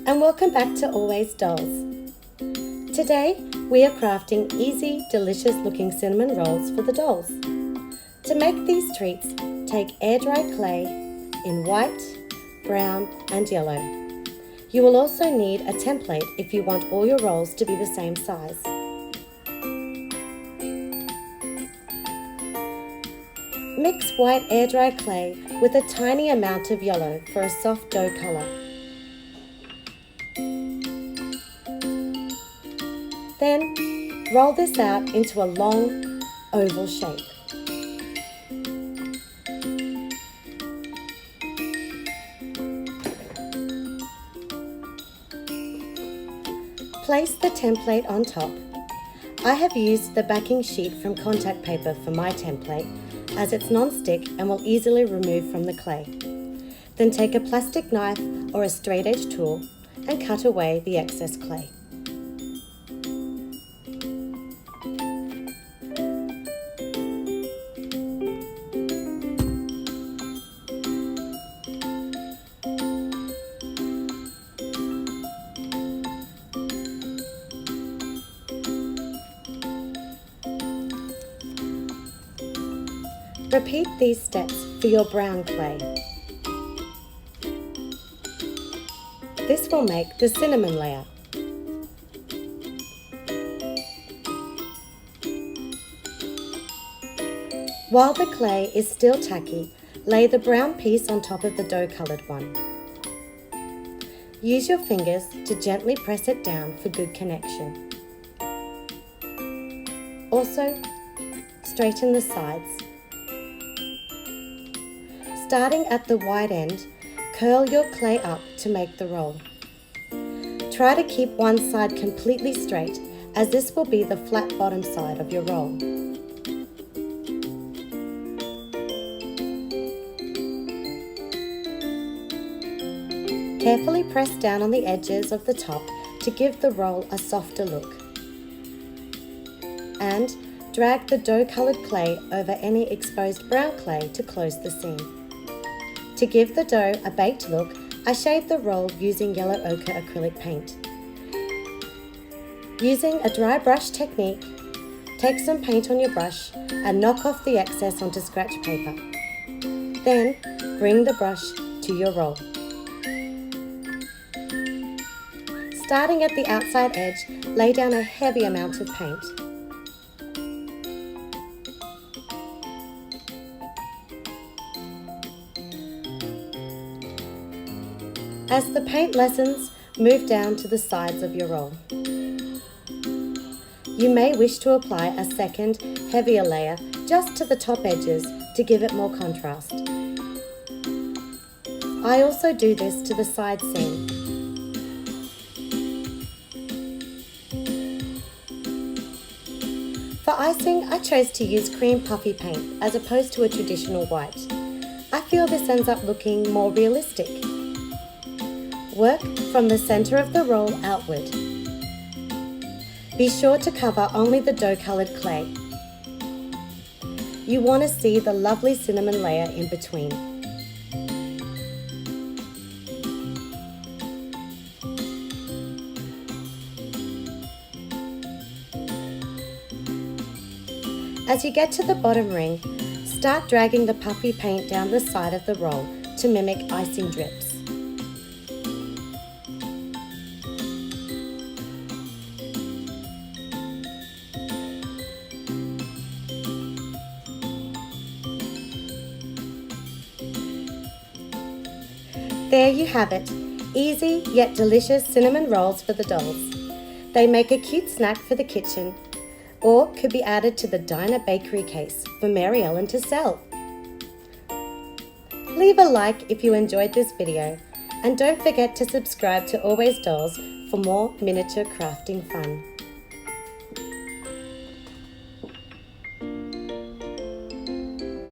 and welcome back to Always Dolls. Today we are crafting easy, delicious looking cinnamon rolls for the dolls. To make these treats, take air-dry clay in white, brown and yellow. You will also need a template if you want all your rolls to be the same size. Mix white air-dry clay with a tiny amount of yellow for a soft dough colour. Then, roll this out into a long, oval shape. Place the template on top. I have used the backing sheet from contact paper for my template, as it's non-stick and will easily remove from the clay. Then take a plastic knife or a straight edge tool and cut away the excess clay. Repeat these steps for your brown clay. This will make the cinnamon layer. While the clay is still tacky, lay the brown piece on top of the dough-coloured one. Use your fingers to gently press it down for good connection. Also, straighten the sides. Starting at the wide end, curl your clay up to make the roll. Try to keep one side completely straight, as this will be the flat bottom side of your roll. Carefully press down on the edges of the top to give the roll a softer look. And drag the dough-coloured clay over any exposed brown clay to close the seam. To give the dough a baked look, I shade the roll using yellow ochre acrylic paint. Using a dry brush technique, take some paint on your brush and knock off the excess onto scratch paper. Then, bring the brush to your roll. Starting at the outside edge, lay down a heavy amount of paint. As the paint lessens, move down to the sides of your roll. You may wish to apply a second, heavier layer just to the top edges to give it more contrast. I also do this to the side seam. For icing, I chose to use cream puffy paint as opposed to a traditional white. I feel this ends up looking more realistic. Work from the centre of the roll outward. Be sure to cover only the dough-coloured clay. You want to see the lovely cinnamon layer in between. As you get to the bottom ring, start dragging the puffy paint down the side of the roll to mimic icing drips. There you have it, easy yet delicious cinnamon rolls for the dolls. They make a cute snack for the kitchen, or could be added to the Diner Bakery Case for Maryellen to sell. Leave a like if you enjoyed this video, and don't forget to subscribe to Always Dolls for more miniature crafting fun.